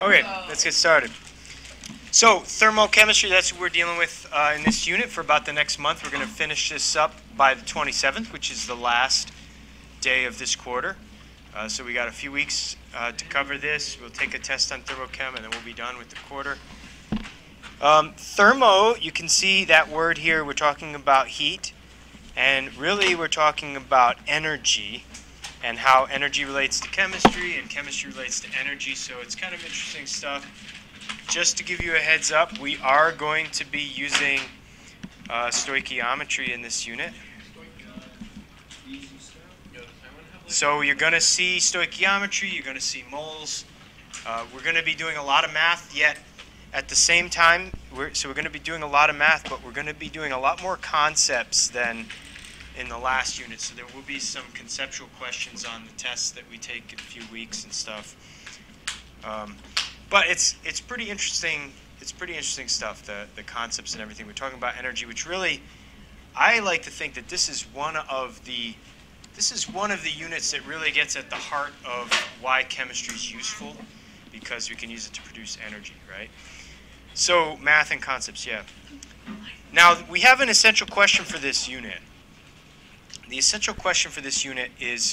Okay, let's get started. So, thermochemistry, that's what we're dealing with in this unit for about the next month. We're going to finish this up by the 27th, which is the last day of this quarter. So we got a few weeks to cover this. We'll take a test on thermochem, and then we'll be done with the quarter. Thermo, you can see that word here. We're talking about heat, and really we're talking about energy and how energy relates to chemistry and chemistry relates to energy. So it's kind of interesting stuff. Just to give you a heads up, we are going to be using stoichiometry in this unit. So you're going to see stoichiometry, you're going to see moles. We're going to be doing a lot of math, yet at the same time, we're going to be doing a lot of math, but we're going to be doing a lot more concepts than in the last unit. So there will be some conceptual questions on the tests that we take in a few weeks and stuff. But it's pretty interesting. It's pretty interesting stuff, the concepts and everything. We're talking about energy, which really, I like to think that this is one of the units that really gets at the heart of why chemistry is useful, because we can use it to produce energy, right? So math and concepts, yeah. Now we have an essential question for this unit. The essential question for this unit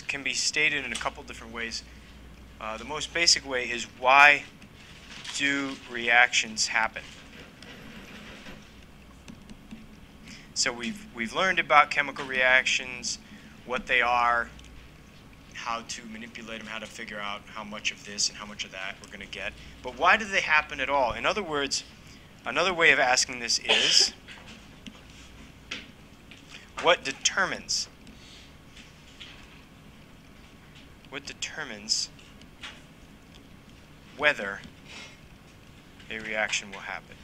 can be stated in a couple different ways. The most basic way is, why do reactions happen? So we've learned about chemical reactions, what they are, how to manipulate them, how to figure out how much of this and how much of that we're going to get. But why do they happen at all? In other words, another way of asking this is, what determines whether a reaction will happen?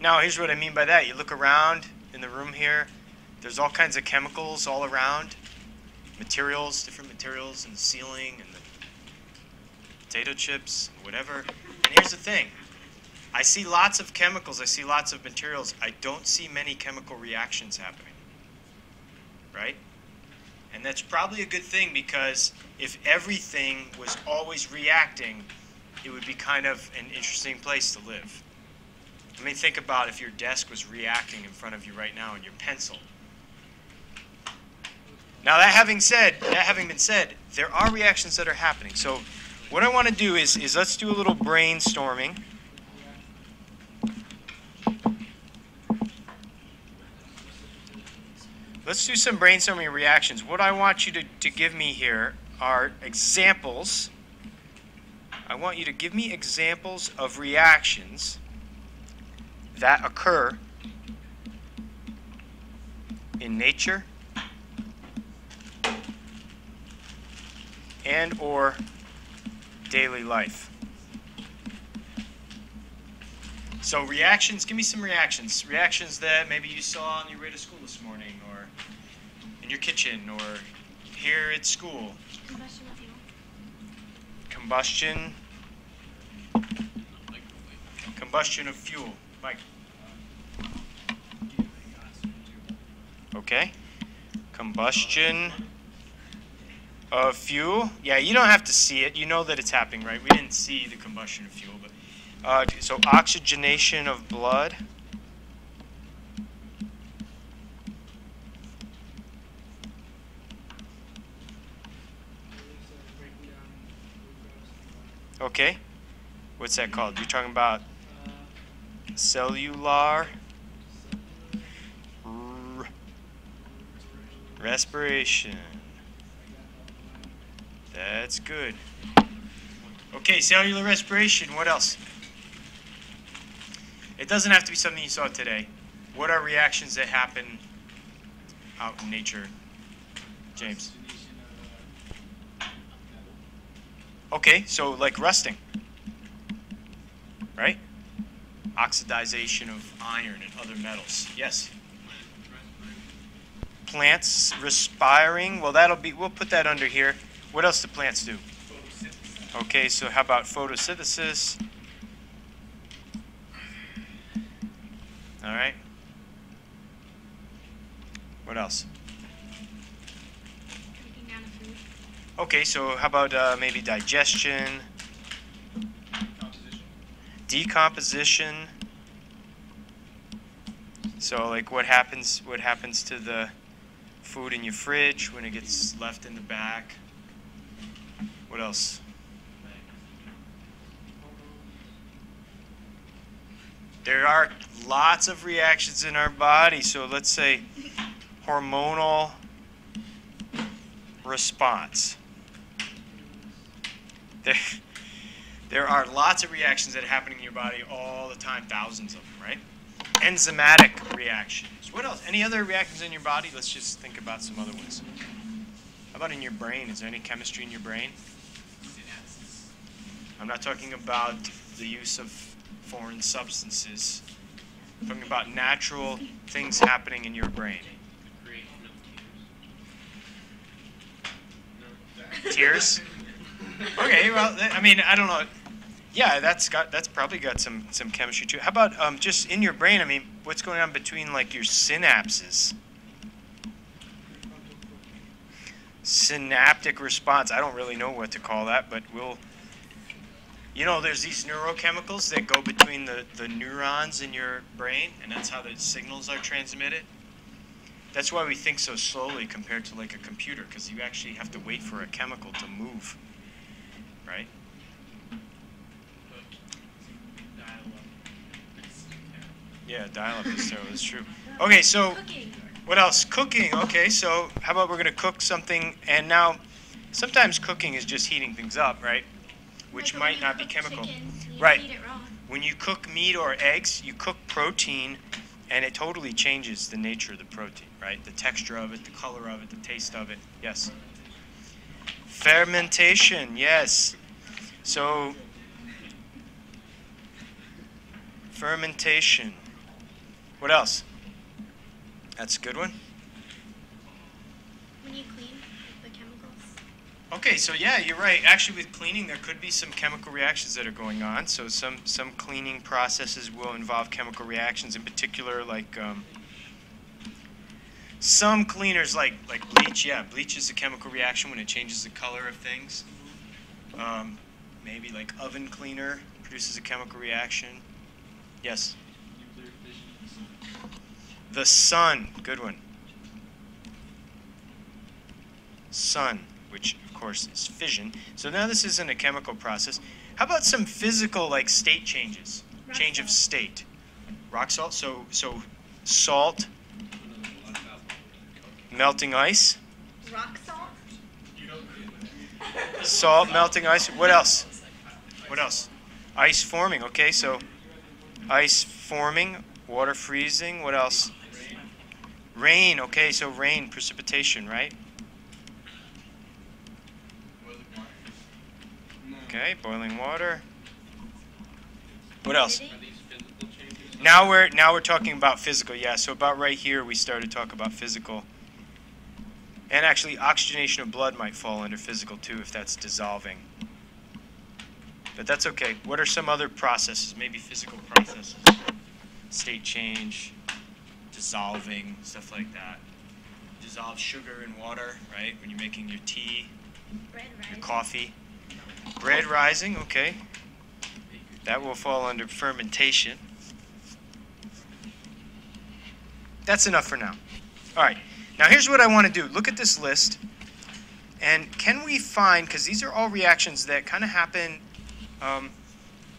Now, here's what I mean by that. You look around in the room here, there's all kinds of chemicals all around, materials, different materials in the ceiling and the potato chips, whatever. And here's the thing. I see lots of chemicals, I see lots of materials. I don't see many chemical reactions happening, right? And that's probably a good thing, because if everything was always reacting, it would be kind of an interesting place to live. I mean, think about if your desk was reacting in front of you right now and your pencil. Now, that having been said, there are reactions that are happening. So what I want to do is let's do a little brainstorming. Let's do some brainstorming reactions. What I want you to give me here are examples. I want you to give me examples of reactions that occur in nature and or daily life. So reactions, give me some reactions. Reactions that maybe you saw on your way to school this morning, or in your kitchen, or here at school. Combustion of fuel. Combustion of fuel. Mike. Okay. Combustion of fuel. Yeah, you don't have to see it. You know that it's happening, right? We didn't see the combustion of fuel, but so oxygenation of blood. Okay. What's that called? You're talking about cellular respiration. That's good. Okay, cellular respiration. What else? It doesn't have to be something you saw today. What are reactions that happen out in nature? James. Okay, so like rusting, right? Oxidization of iron and other metals. Yes? Plants respiring. Well, we'll put that under here. What else do plants do? Okay, so how about photosynthesis? All right. What else? Okay, so how about maybe digestion, decomposition? So like what happens to the food in your fridge when it gets left in the back? What else? There are lots of reactions in our body. So let's say hormonal response. There are lots of reactions that are happening in your body all the time, thousands of them, right? Enzymatic reactions. What else? Any other reactions in your body? Let's just think about some other ones. How about in your brain? Is there any chemistry in your brain? I'm not talking about the use of foreign substances. I'm talking about natural things happening in your brain. Tears? Okay, well, I mean, I don't know. Yeah, that's probably got some chemistry too. How about just in your brain? I mean, what's going on between like your synapses? Synaptic response. I don't really know what to call that, but we'll. You know, there's these neurochemicals that go between the neurons in your brain, and that's how the signals are transmitted. That's why we think so slowly compared to like a computer, because you actually have to wait for a chemical to move, right? Yeah, dial-up is so it's true. Okay, so what else? Cooking. Okay, so how about we're going to cook something, and now sometimes cooking is just heating things up, right? Which might not be chemical. Right. When you cook meat or eggs, you cook protein, and it totally changes the nature of the protein, right? The texture of it, the color of it, the taste of it. Yes. Fermentation, yes. So, fermentation. What else? That's a good one. When you clean the chemicals. Okay, so yeah, you're right. Actually, with cleaning, there could be some chemical reactions that are going on. So some cleaning processes will involve chemical reactions. In particular, like some cleaners, like bleach. Yeah, bleach is a chemical reaction when it changes the color of things. Maybe like oven cleaner produces a chemical reaction. Yes. The sun, good one. Sun, which of course is fission. So now this isn't a chemical process. How about some physical, like state changes? Change of state. Rock salt. So salt. Melting ice. Rock salt. Salt, melting ice. What else? What else? Ice forming. Okay, so ice forming, water freezing. What else? Rain. Okay, so rain, precipitation, right? Okay, boiling water. What else? Now we're talking about physical. Yeah, so about right here we started to talk about physical. And actually oxygenation of blood might fall under physical too if that's dissolving. But that's okay. What are some other processes? Maybe physical processes. State change, dissolving, stuff like that. Dissolve sugar in water, right? When you're making your tea, your coffee. Bread rising, okay. That will fall under fermentation. That's enough for now. All right. Now here's what I want to do. Look at this list. And can we find, because these are all reactions that kind of happen on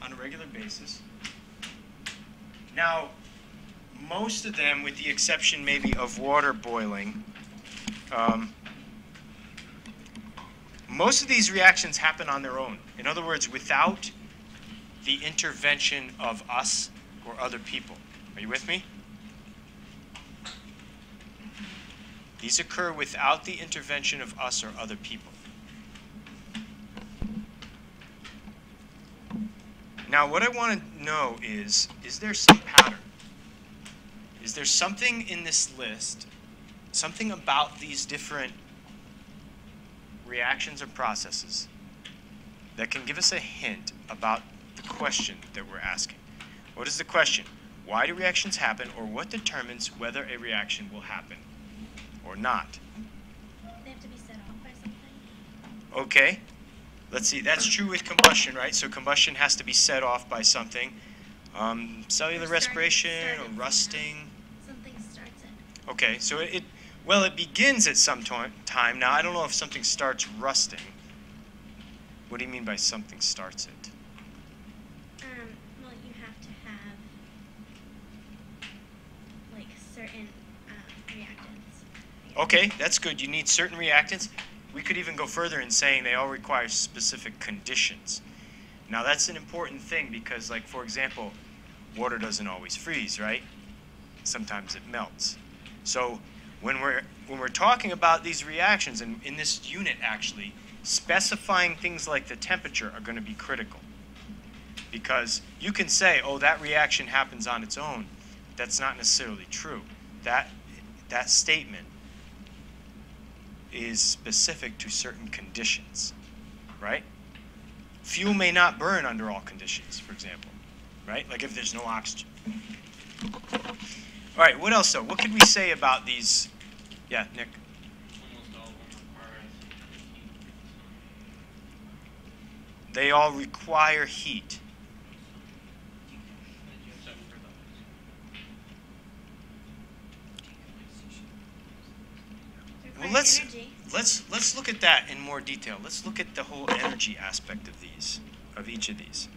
a regular basis. Now, most of them, with the exception maybe of water boiling, most of these reactions happen on their own. In other words, without the intervention of us or other people. Are you with me? These occur without the intervention of us or other people. Now, what I want to know is there some pattern? Is there something in this list, something about these different reactions or processes that can give us a hint about the question that we're asking? What is the question? Why do reactions happen, or what determines whether a reaction will happen or not? They have to be set off by something. Okay. Let's see. That's true with combustion, right? So combustion has to be set off by something. Cellular respiration or rusting. Something starts it. Okay, so well, it begins at some time. Now, I don't know if something starts rusting. What do you mean by something starts it? Well, you have to have like certain reactants. Okay, that's good. You need certain reactants. We could even go further in saying they all require specific conditions. Now, that's an important thing because, like, for example, water doesn't always freeze, right? Sometimes it melts. So when we're talking about these reactions, and in this unit actually, specifying things like the temperature are going to be critical. Because you can say, oh, that reaction happens on its own. That's not necessarily true. That statement is specific to certain conditions, right? Fuel may not burn under all conditions, for example, right? Like if there's no oxygen. All right, what else though? What could we say about these? Yeah, Nick. Almost all of them require heat. They all require heat. Except for those. Well, let's look at that in more detail. Let's look at the whole energy aspect of each of these.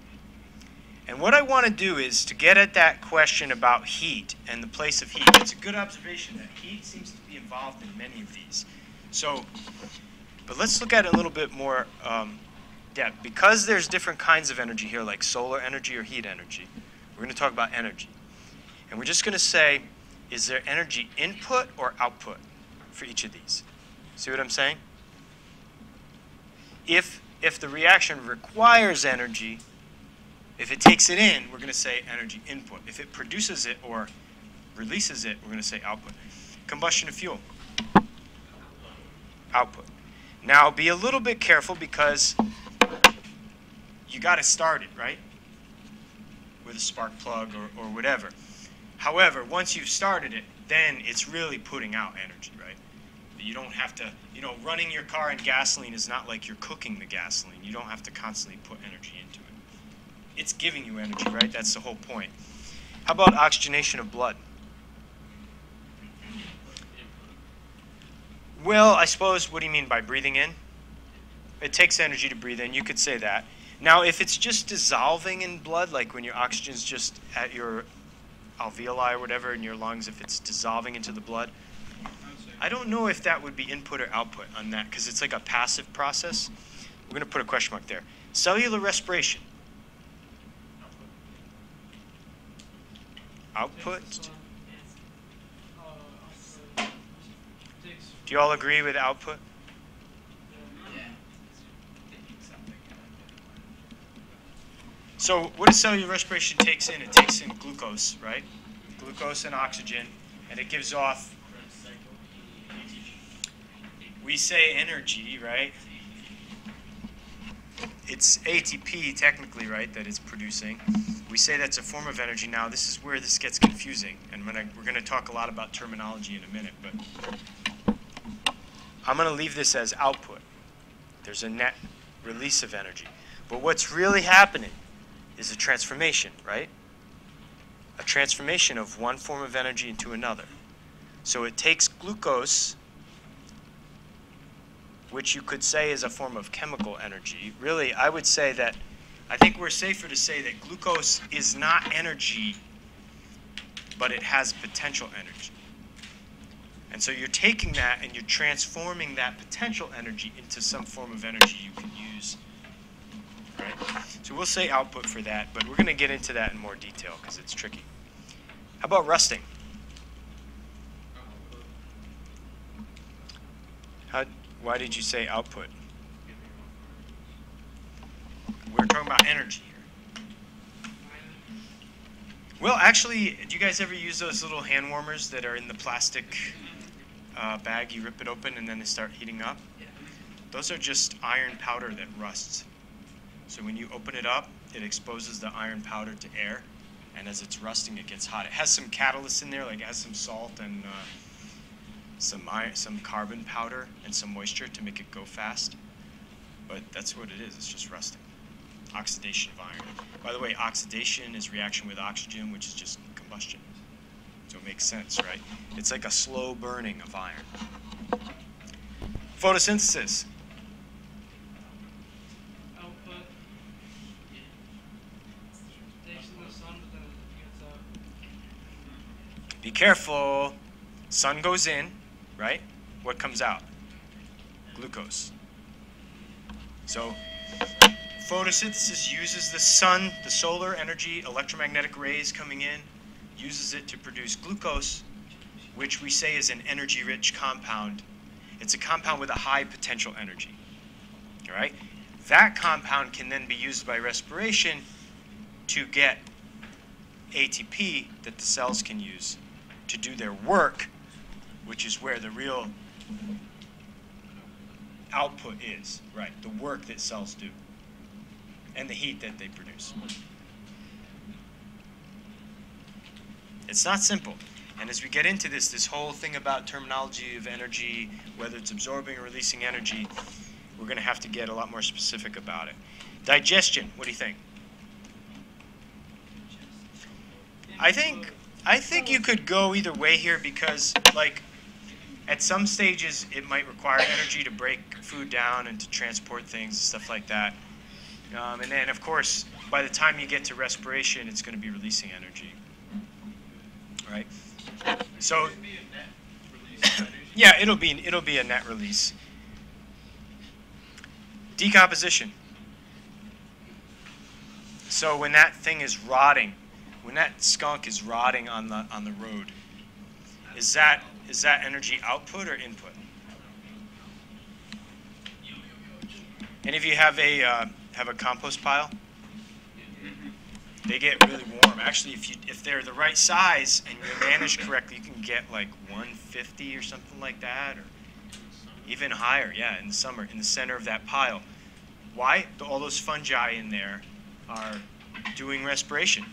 And what I want to do is to get at that question about heat and the place of heat. It's a good observation that heat seems to be involved in many of these. So, but let's look at it a little bit more depth. Because there's different kinds of energy here, like solar energy or heat energy, we're going to talk about energy. And we're just going to say, is there energy input or output for each of these? See what I'm saying? If the reaction requires energy, if it takes it in, we're going to say energy input. If it produces it or releases it, we're going to say output. Combustion of fuel. Output. Now, be a little bit careful because you got to start it, right? With a spark plug or whatever. However, once you've started it, then it's really putting out energy, right? You don't have to, running your car in gasoline is not like you're cooking the gasoline. You don't have to constantly put energy into it. It's giving you energy, right? That's the whole point. How about oxygenation of blood? Well, I suppose, what do you mean by breathing in? It takes energy to breathe in. You could say that. Now, if it's just dissolving in blood, like when your oxygen's just at your alveoli or whatever in your lungs, if it's dissolving into the blood, I don't know if that would be input or output on that because it's like a passive process. We're going to put a question mark there. Cellular respiration. Output. Do you all agree with output? So what does cellular respiration takes in? It takes in glucose, right? Glucose and oxygen, and it gives off, we say energy, right? It's ATP technically, right, that it's producing. We say that's a form of energy. Now, this is where this gets confusing, and we're going to talk a lot about terminology in a minute, but I'm going to leave this as output. There's a net release of energy. But what's really happening is a transformation, right? A transformation of one form of energy into another. So it takes glucose, which you could say is a form of chemical energy. Really, I would say that, I think we're safer to say that glucose is not energy, but it has potential energy. And so you're taking that and you're transforming that potential energy into some form of energy you can use. Right? So we'll say output for that, but we're going to get into that in more detail because it's tricky. How about rusting? Why did you say output? We're talking about energy here. Well, actually, do you guys ever use those little hand warmers that are in the plastic bag? You rip it open and then they start heating up? Those are just iron powder that rusts. So when you open it up, it exposes the iron powder to air, and as it's rusting, it gets hot. It has some catalyst in there, like it has some salt and some carbon powder and some moisture to make it go fast. but that's what it is. It's just rusting. Oxidation of iron. By the way, oxidation is reaction with oxygen, which is just combustion. So it makes sense, right? It's like a slow burning of iron. Photosynthesis. Output takes in the sun, but then it gets out. Be careful. Sun goes in, right? What comes out? Glucose. So photosynthesis uses the sun, the solar energy, electromagnetic rays coming in, uses it to produce glucose, which we say is an energy-rich compound. It's a compound with a high potential energy. All right? That compound can then be used by respiration to get ATP that the cells can use to do their work, which is where the real output is, right? The work that cells do and the heat that they produce. It's not simple. And as we get into this whole thing about terminology of energy, whether it's absorbing or releasing energy, we're going to have to get a lot more specific about it. Digestion, what do you think? I think you could go either way here because, like, at some stages it might require energy to break food down and to transport things and stuff like that. And then, of course, by the time you get to respiration, it's going to be releasing energy. Right? So, yeah, it'll be a net release. Decomposition. So when that thing is rotting, when that skunk is rotting on the road, is that energy output or input? Any of you have a compost pile? They get really warm. Actually, if they're the right size and you're managed correctly, you can get like 150 or something like that, or even higher. Yeah, in the summer, in the center of that pile. Why? All those fungi in there are doing respiration,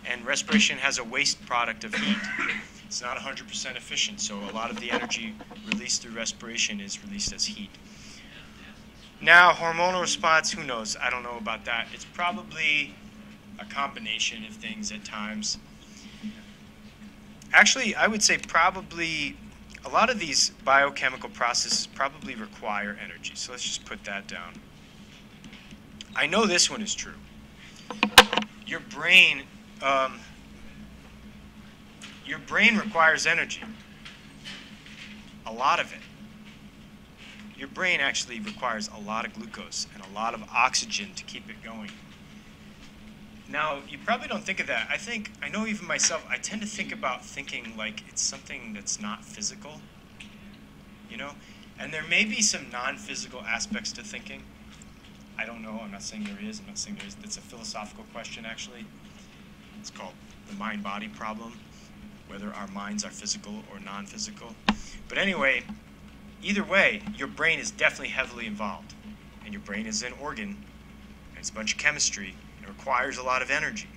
and respiration has a waste product of heat. It's not 100% efficient, so a lot of the energy released through respiration is released as heat. Now, hormonal response, who knows? I don't know about that. It's probably a combination of things at times. Actually, I would say probably a lot of these biochemical processes probably require energy. So let's just put that down. I know this one is true. Your brain requires energy. A lot of it. Your brain actually requires a lot of glucose and a lot of oxygen to keep it going. Now, you probably don't think of that. I know even myself, I tend to think about thinking like it's something that's not physical, you know? And there may be some non-physical aspects to thinking. I don't know, I'm not saying there is, It's a philosophical question, actually. It's called the mind-body problem, whether our minds are physical or non-physical. But anyway, either way, your brain is definitely heavily involved. And your brain is an organ, and it's a bunch of chemistry, and it requires a lot of energy.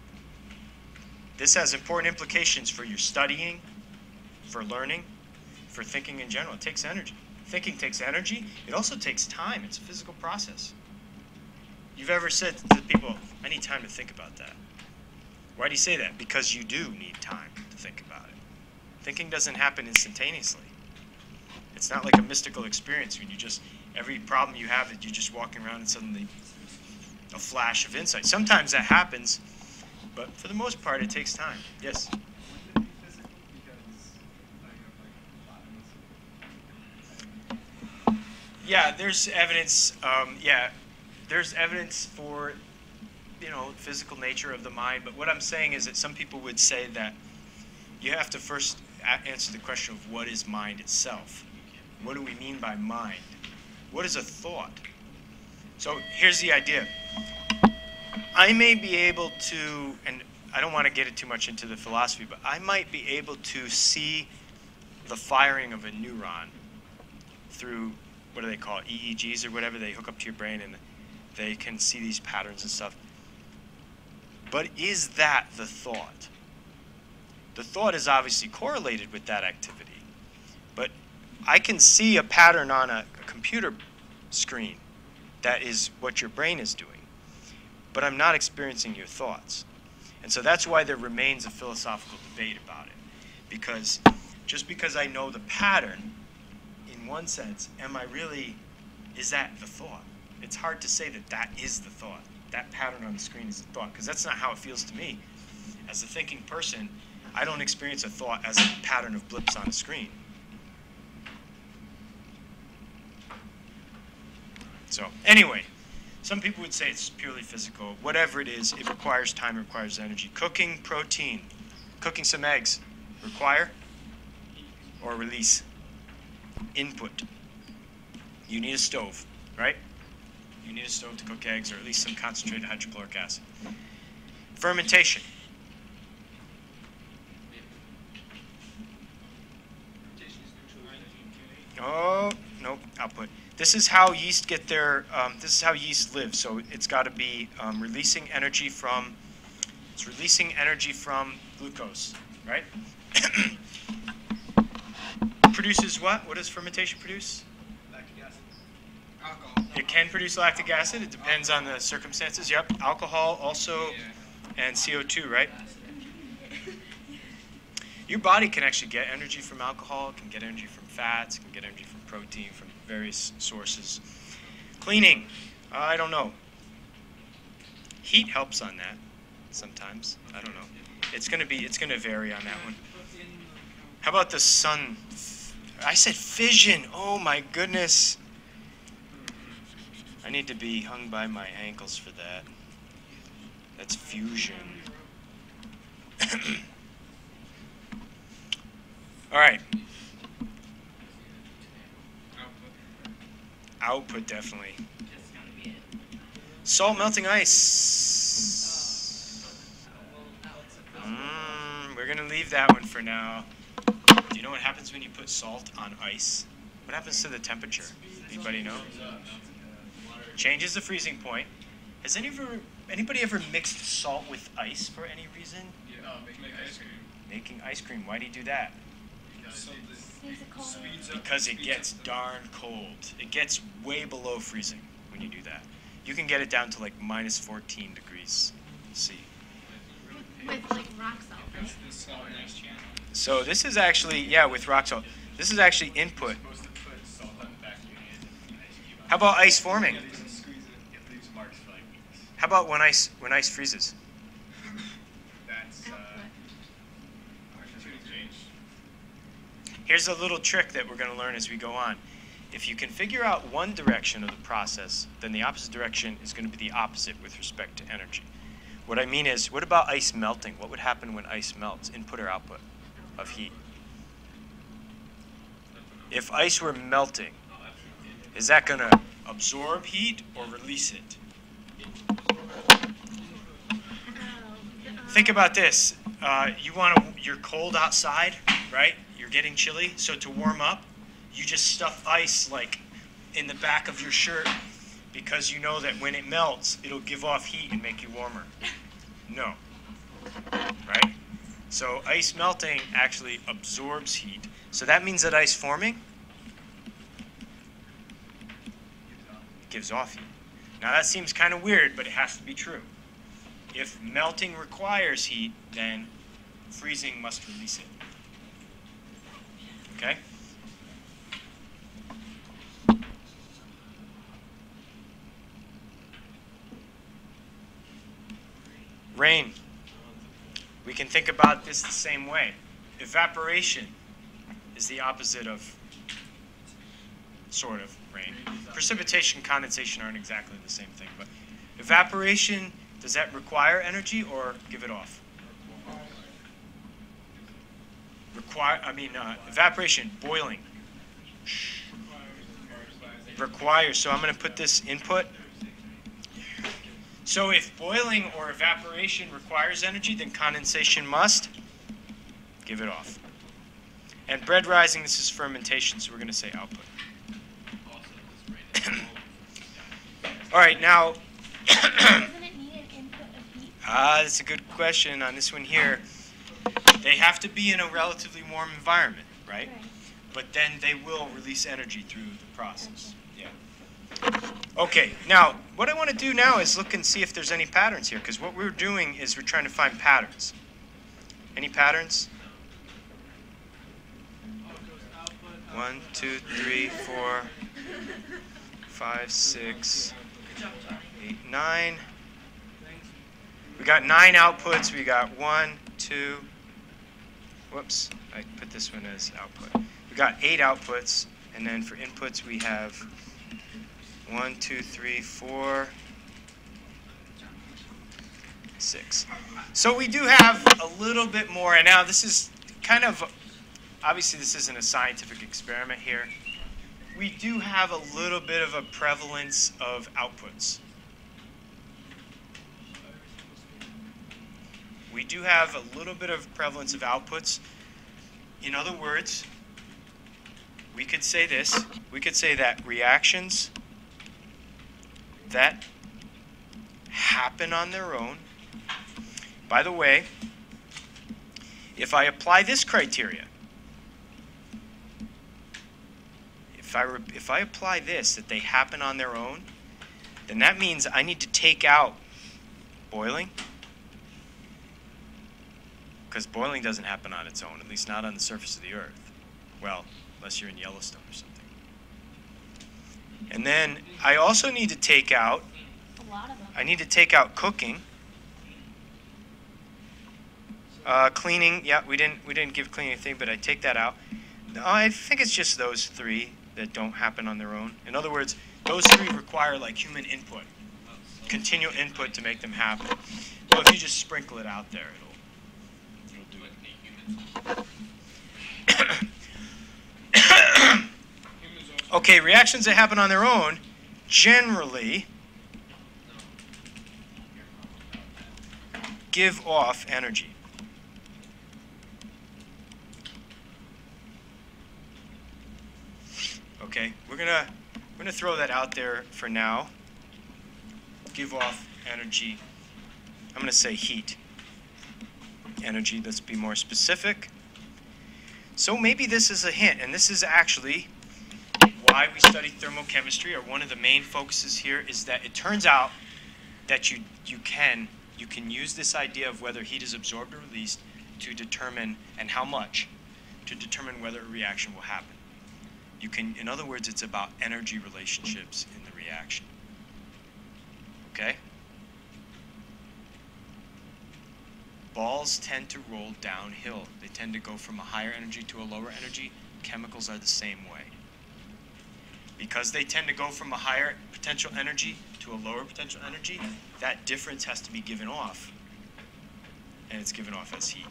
This has important implications for your studying, for learning, for thinking in general. It takes energy. Thinking takes energy. It also takes time. It's a physical process. You've ever said to people, I need time to think about that. Why do you say that? Because you do need time to think about it. Thinking doesn't happen instantaneously. It's not like a mystical experience when you just, every problem you have, you're just walking around and suddenly a flash of insight. Sometimes that happens, but for the most part, it takes time. Yes? Yeah, there's evidence. There's evidence for, physical nature of the mind. But what I'm saying is that some people would say that you have to first answer the question of what is mind itself. What do we mean by mind? What is a thought? So here's the idea. I may be able to, and I don't want to get it too much into the philosophy, but I might be able to see the firing of a neuron through, what do they call it, EEGs or whatever. They hook up to your brain and they can see these patterns and stuff. But is that the thought? The thought is obviously correlated with that activity. But I can see a pattern on a computer screen. That is what your brain is doing. But I'm not experiencing your thoughts. And so that's why there remains a philosophical debate about it. Because just because I know the pattern, in one sense, is that the thought? It's hard to say that that is the thought. That pattern on the screen is the thought, because that's not how it feels to me. As a thinking person, I don't experience a thought as a pattern of blips on a screen. So anyway, some people would say it's purely physical. Whatever it is, it requires time, it requires energy. Cooking protein, cooking some eggs, require or release? Input. You need a stove, right? You need a stove to cook eggs, or at least some concentrated hydrochloric acid. Fermentation. Oh, nope, output. This is how yeast get their, this is how yeast live. So it's got to be releasing energy from glucose, right? Produces what? What does fermentation produce? Lactic acid. Alcohol. It can produce lactic acid. It depends on the circumstances. Yep, alcohol also, and CO2, right? Your body can actually get energy from alcohol. It can get energy from fats. It can get energy from protein, from various sources. Cleaning, I don't know. Heat helps on that sometimes. I don't know. It's gonna vary on that one. How about the sun? I said fission. Oh my goodness. I need to be hung by my ankles for that. That's fusion. All right. Output, definitely. Salt melting ice. We're going to leave that one for now. Do you know what happens when you put salt on ice? What happens to the temperature? Anybody know? Changes the freezing point. Has anybody ever mixed salt with ice for any reason? Yeah, making ice cream. Making ice cream. Why do you do that? Speeds up. Because it gets darn cold. It gets way below freezing when you do that. You can get it down to like minus 14 degrees C. With like rock salt. So this is actually, yeah, with rock salt. This is actually input. How about ice forming? How about when ice freezes? Here's a little trick that we're going to learn as we go on. If you can figure out one direction of the process, then the opposite direction is going to be the opposite with respect to energy. What I mean is, what about ice melting? What would happen when ice melts, input or output of heat? If ice were melting, is that going to absorb heat or release it? Think about this. You're cold outside, right? You're getting chilly, so to warm up, you just stuff ice like in the back of your shirt because you know that when it melts, it'll give off heat and make you warmer. No, right? So ice melting actually absorbs heat. So that means that ice forming gives off heat. Now that seems kind of weird, but it has to be true. If melting requires heat, then freezing must release it. Okay? Rain. We can think about this the same way. Evaporation is the opposite of, sort of, rain. Precipitation and condensation aren't exactly the same thing, but evaporation, does that require energy or give it off? Evaporation, boiling. Requires, so I'm going to put this input. So if boiling or evaporation requires energy, then condensation must give it off. And bread rising, this is fermentation, so we're going to say output. All right, now. Doesn't it need an input of heat? That's a good question on this one here. They have to be in a relatively warm environment, right? But then they will release energy through the process. Yeah. Okay, now what I want to do now is look and see if there's any patterns here, because what we're doing is we're trying to find patterns. Any patterns? 1, 2, 3, 4, 5, 6, 8, 9. We got 9 outputs. We got 1, 2. Whoops, I put this one as output. We got 8 outputs, and then for inputs we have 1, 2, 3, 4, 6. So we do have a little bit more, and now this is kind of, obviously this isn't a scientific experiment here. We do have a little bit of a prevalence of outputs. We do have a little bit of prevalence of outputs. In other words, we could say this. We could say that reactions that happen on their own. By the way, if I apply this criteria, if I apply this, that they happen on their own, then that means I need to take out boiling, because boiling doesn't happen on its own, at least not on the surface of the Earth. Well, unless you're in Yellowstone or something. And then I also need to take out, I need to take out cooking. Cleaning, yeah, we didn't give cleaning a thing, but I take that out. No, I think it's just those 3 that don't happen on their own. In other words, those 3 require like human input, continual input to make them happen. Well, if you just sprinkle it out there, it'll do it. Okay, reactions that happen on their own generally give off energy. Okay, we're gonna throw that out there for now. Give off energy. I'm gonna say heat. Energy, let's be more specific. So maybe this is a hint, and this is actually why we study thermochemistry, or one of the main focuses here, is that it turns out that you can use this idea of whether heat is absorbed or released to determine, and how much, to determine whether a reaction will happen. You can, in other words, it's about energy relationships in the reaction. Okay? Balls tend to roll downhill. They tend to go from a higher energy to a lower energy. Chemicals are the same way. Because they tend to go from a higher potential energy to a lower potential energy, that difference has to be given off. And it's given off as heat.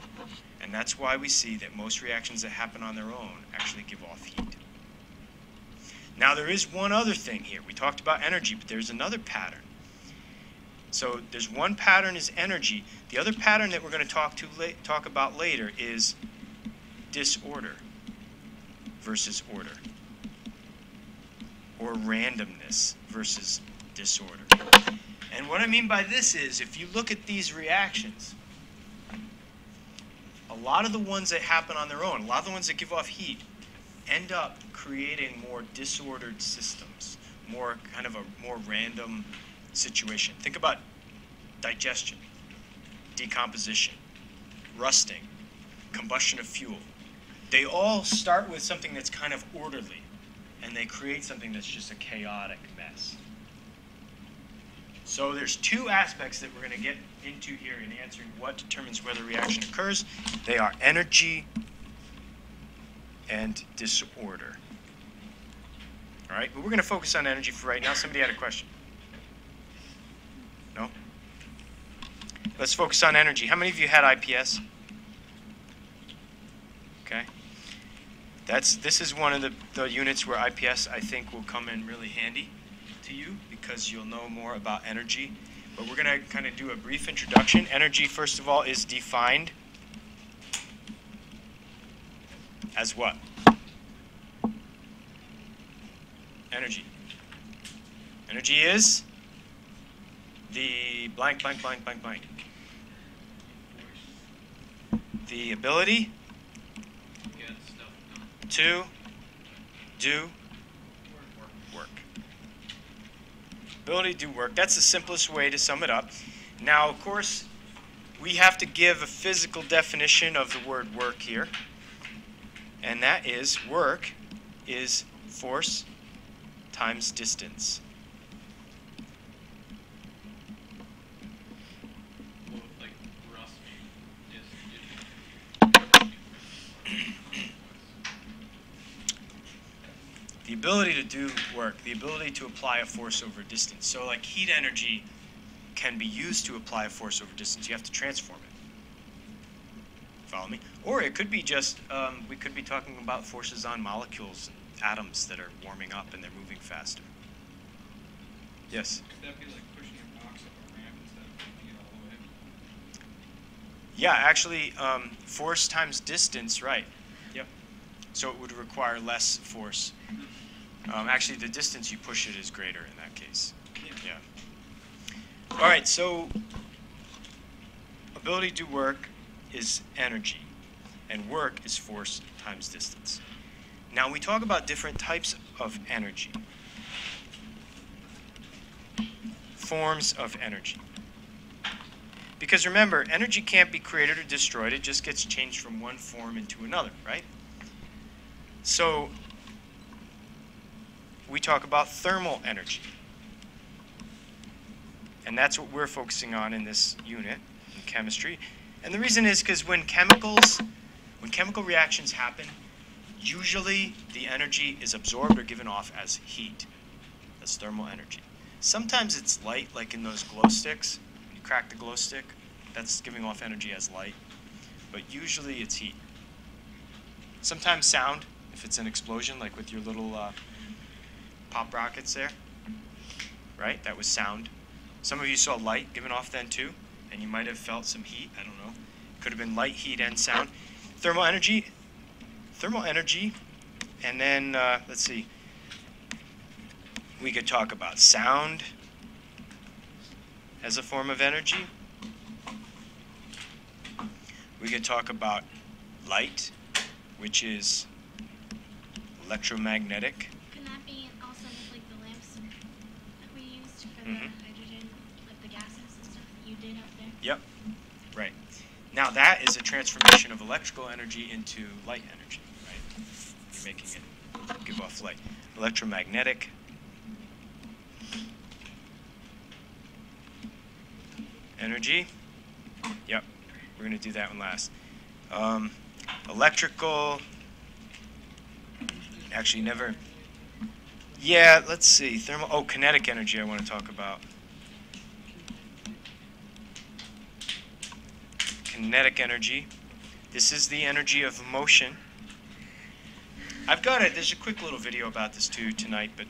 And that's why we see that most reactions that happen on their own actually give off heat. Now there is one other thing here. We talked about energy, but there's another pattern. So there's one pattern is energy. The other pattern that we're going to talk about later is disorder versus order, or randomness versus disorder. And what I mean by this is, if you look at these reactions, a lot of the ones that happen on their own, a lot of the ones that give off heat, end up creating more disordered systems, more kind of a more random situation. Think about digestion, decomposition, rusting, combustion of fuel. They all start with something that's kind of orderly, and they create something that's just a chaotic mess. So there's 2 aspects that we're going to get into here in answering what determines whether a reaction occurs. They are energy and disorder. All right, but we're going to focus on energy for right now. Somebody had a question? No? Let's focus on energy. How many of you had IPS? Okay. This is one of the units where IPS, I think, will come in really handy to you, because you'll know more about energy. But we're going to kind of do a brief introduction. Energy, first of all, is defined as what? Energy. Energy is the blank, blank, blank, blank, blank. The ability to do work. Ability to do work. That's the simplest way to sum it up. Now, of course, we have to give a physical definition of the word work here. And that is, work is force times distance. Well, like rust is The ability to do work, the ability to apply a force over distance. So like heat energy can be used to apply a force over distance. You have to transform it. Follow me? Or it could be just, we could be talking about forces on molecules and atoms that are warming up and they're moving faster. Yes? Could that be like pushing a box up a ramp instead of pushing it all the way? Yeah, actually, force times distance, right. Yep. So it would require less force. Actually, the distance you push it is greater in that case. Yeah. All right, so ability to do work is energy, and work is force times distance. Now we talk about different types of energy, forms of energy. Because remember, energy can't be created or destroyed, it just gets changed from one form into another, right? So we talk about thermal energy. And that's what we're focusing on in this unit in chemistry. And the reason is because when chemical reactions happen, usually the energy is absorbed or given off as heat. That's thermal energy. Sometimes it's light, like in those glow sticks. When you crack the glow stick, that's giving off energy as light. But usually it's heat. Sometimes sound, if it's an explosion, like with your little pop rockets there. Right? That was sound. Some of you saw light given off then too, and you might have felt some heat. I don't know. Could have been light, heat, and sound. Thermal energy, and then let's see. We could talk about sound as a form of energy. We could talk about light, which is electromagnetic. Can that be also with like the lamps that we used for the hydrogen, like the gases and stuff that you did up there? Yep, right. Now that is a transformation of electrical energy into light energy, right? You're making it give off light. Electromagnetic. Energy. Yep, we're going to do that one last. Electrical. Actually, never. Yeah, let's see. Thermal. Oh, kinetic energy I want to talk about. Kinetic energy. This is the energy of motion. I've got it. There's a quick little video about this too tonight, but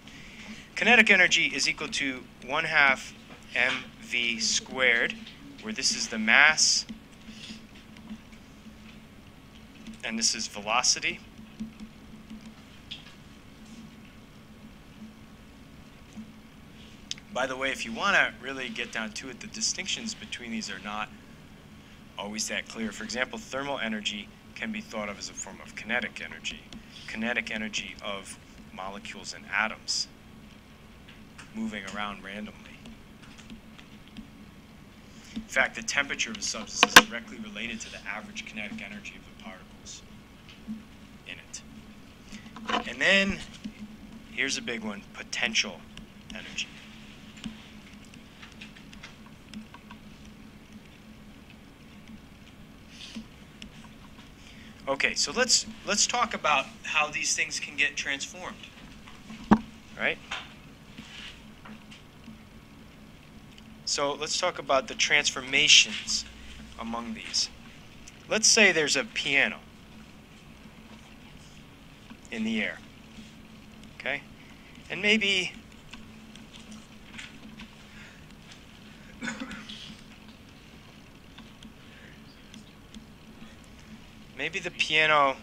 kinetic energy is equal to 1/2 mv squared, where this is the mass and this is velocity. By the way, if you want to really get down to it, the distinctions between these are not always that clear. For example, thermal energy can be thought of as a form of kinetic energy. Kinetic energy of molecules and atoms moving around randomly. In fact, the temperature of a substance is directly related to the average kinetic energy of the particles in it. And then, here's a big one, potential energy. Okay, so let's talk about how these things can get transformed. Right? So let's talk about the transformations among these. Let's say there's a piano in the air. Okay? And maybe the piano.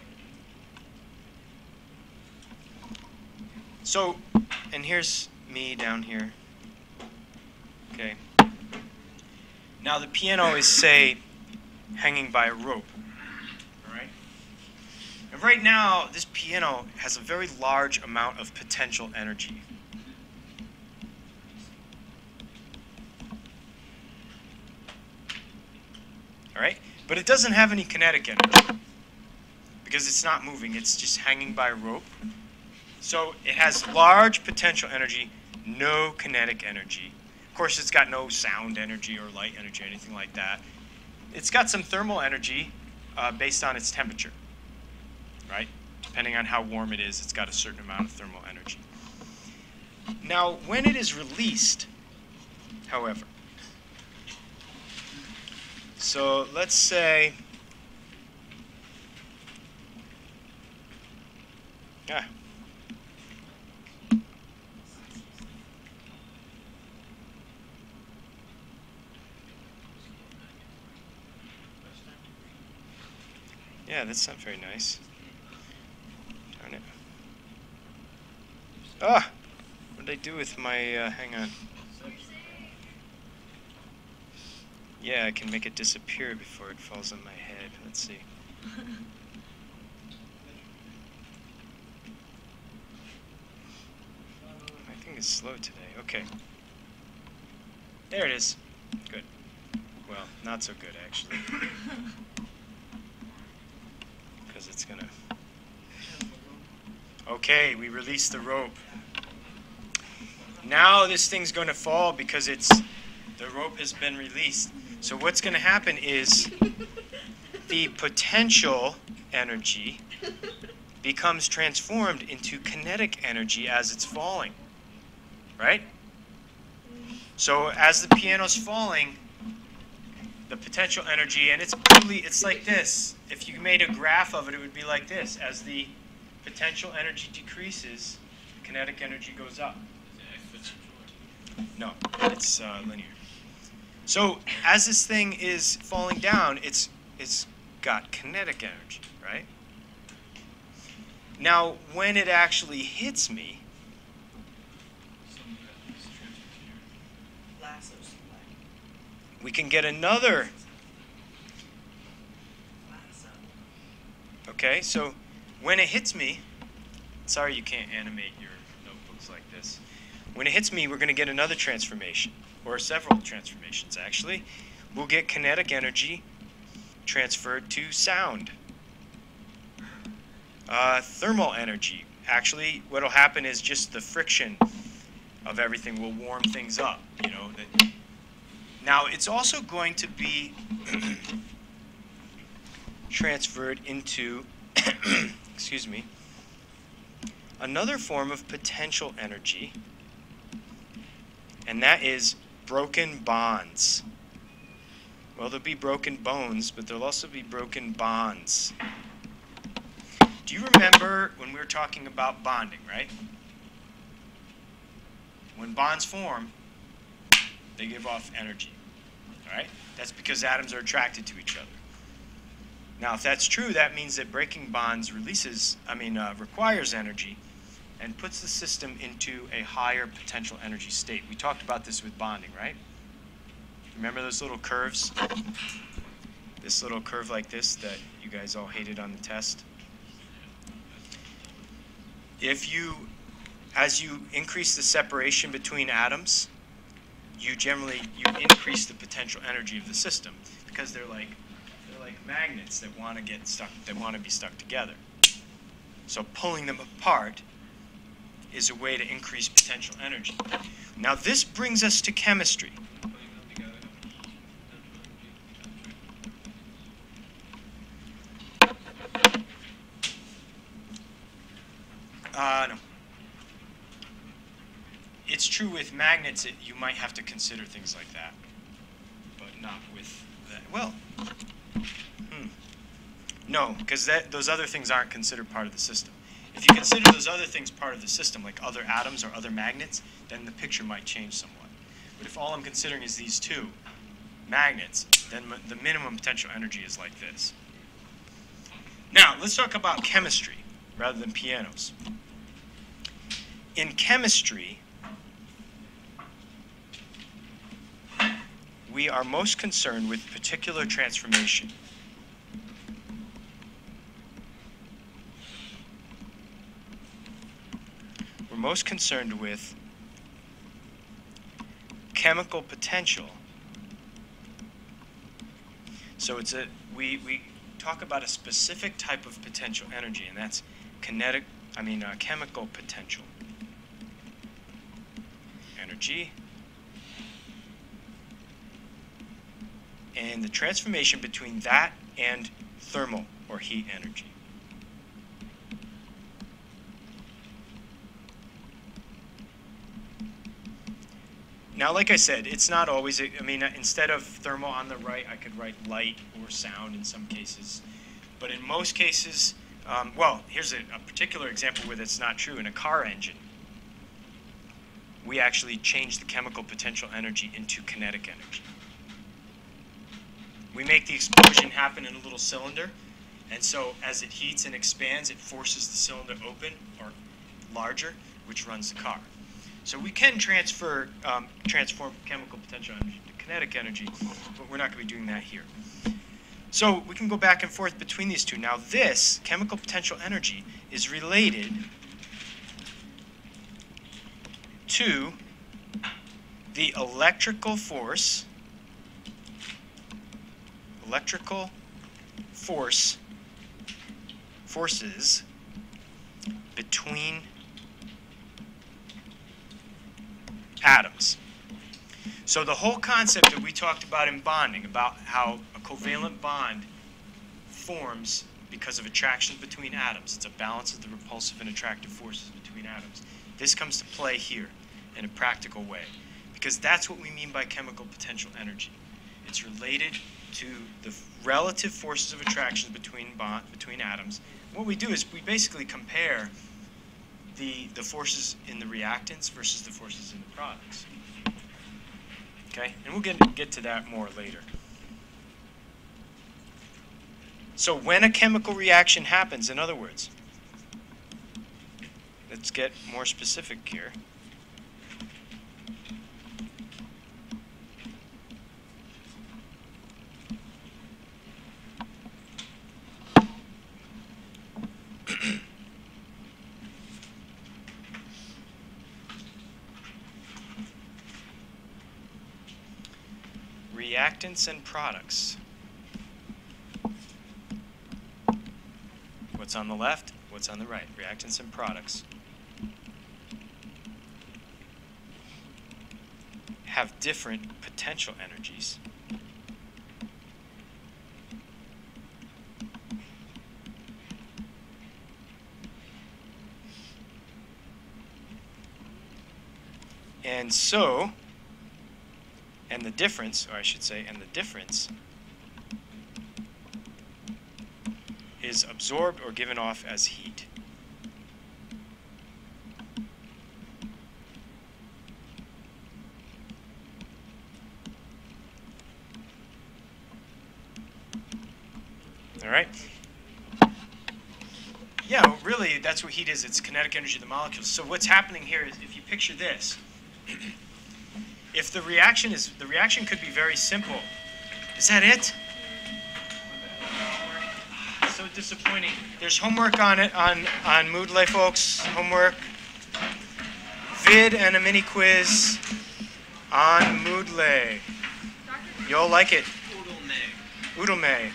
So, and here's me down here. Okay. Now the piano is, say, hanging by a rope. All right? And right now, this piano has a very large amount of potential energy. All right? But it doesn't have any kinetic energy because it's not moving. It's just hanging by a rope. So it has large potential energy, no kinetic energy. Of course, it's got no sound energy or light energy or anything like that. It's got some thermal energy based on its temperature, right? Depending on how warm it is, it's got a certain amount of thermal energy. Now, when it is released, however, so let's say, yeah, that's not very nice. Darn it. Ah! What did I do with my, hang on. Yeah, I can make it disappear before it falls on my head. Let's see. My thing is slow today. Okay. There it is. Good. Well, not so good, actually. Because it's going to... Okay, we released the rope. Now this thing's going to fall because the rope has been released. So what's going to happen is the potential energy becomes transformed into kinetic energy as it's falling, right? So as the piano's falling, the potential energy, and it's like this. If you made a graph of it, it would be like this. As the potential energy decreases, the kinetic energy goes up. No, it's linear. So as this thing is falling down, it's got kinetic energy, right? Now, when it actually hits me, we can get another. Okay, so when it hits me, sorry you can't animate your notebooks like this. When it hits me, we're going to get another transformation, or several transformations actually. We'll get kinetic energy transferred to sound. Thermal energy. Actually, what will happen is just the friction of everything will warm things up. You know. Now, it's also going to be transferred into, excuse me, another form of potential energy, and that is broken bonds. Well, there'll be broken bones, but there'll also be broken bonds. Do you remember when we were talking about bonding, right? When bonds form, they give off energy, all right? That's because atoms are attracted to each other. Now, if that's true, that means that breaking bonds requires energy and puts the system into a higher potential energy state. We talked about this with bonding, right? Remember those little curves? This little curve like this that you guys all hated on the test? As you increase the separation between atoms, you increase the potential energy of the system because they're like magnets that want to be stuck together. So pulling them apart is a way to increase potential energy. Now this brings us to chemistry. No. It's true with magnets, you might have to consider things like that, but not with that. Well, no, because those other things aren't considered part of the system. If you consider those other things part of the system, like other atoms or other magnets, then the picture might change somewhat. But if all I'm considering is these two magnets, then the minimum potential energy is like this. Now, let's talk about chemistry rather than pianos. In chemistry, we are most concerned with particular transformation. We're most concerned with chemical potential So it's we talk about a specific type of potential energy, and that's chemical potential energy. And the transformation between that and thermal or heat energy. Now, like I said, it's not always, instead of thermal on the right, I could write light or sound in some cases. But in most cases, well, here's a particular example where that's not true. In a car engine, we actually change the chemical potential energy into kinetic energy. We make the explosion happen in a little cylinder, and so as it heats and expands, it forces the cylinder open or larger, which runs the car. So we can transform chemical potential energy to kinetic energy, but we're not going to be doing that here. So we can go back and forth between these two. Now this chemical potential energy is related to the electrical forces between atoms. So the whole concept that we talked about in bonding, about how a covalent bond forms because of attractions between atoms, it's a balance of the repulsive and attractive forces between atoms. This comes to play here in a practical way, because that's what we mean by chemical potential energy. It's related to the relative forces of attraction between atoms. What we do is we basically compare the forces in the reactants versus the forces in the products. Okay, and we'll get to that more later. So when a chemical reaction happens, in other words, let's get more specific here. Reactants and products. What's on the left? What's on the right? Reactants and products have different potential energies. And so, and the difference is absorbed or given off as heat. All right? Yeah, really, that's what heat is. It's kinetic energy of the molecules. So what's happening here is, if you picture this, if the reaction could be very simple. Is that it? So disappointing. There's homework on it on Moodle, folks. Homework, vid, and a mini quiz on Moodle. You'll like it. Oodle May.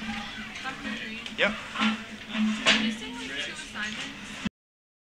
Yep.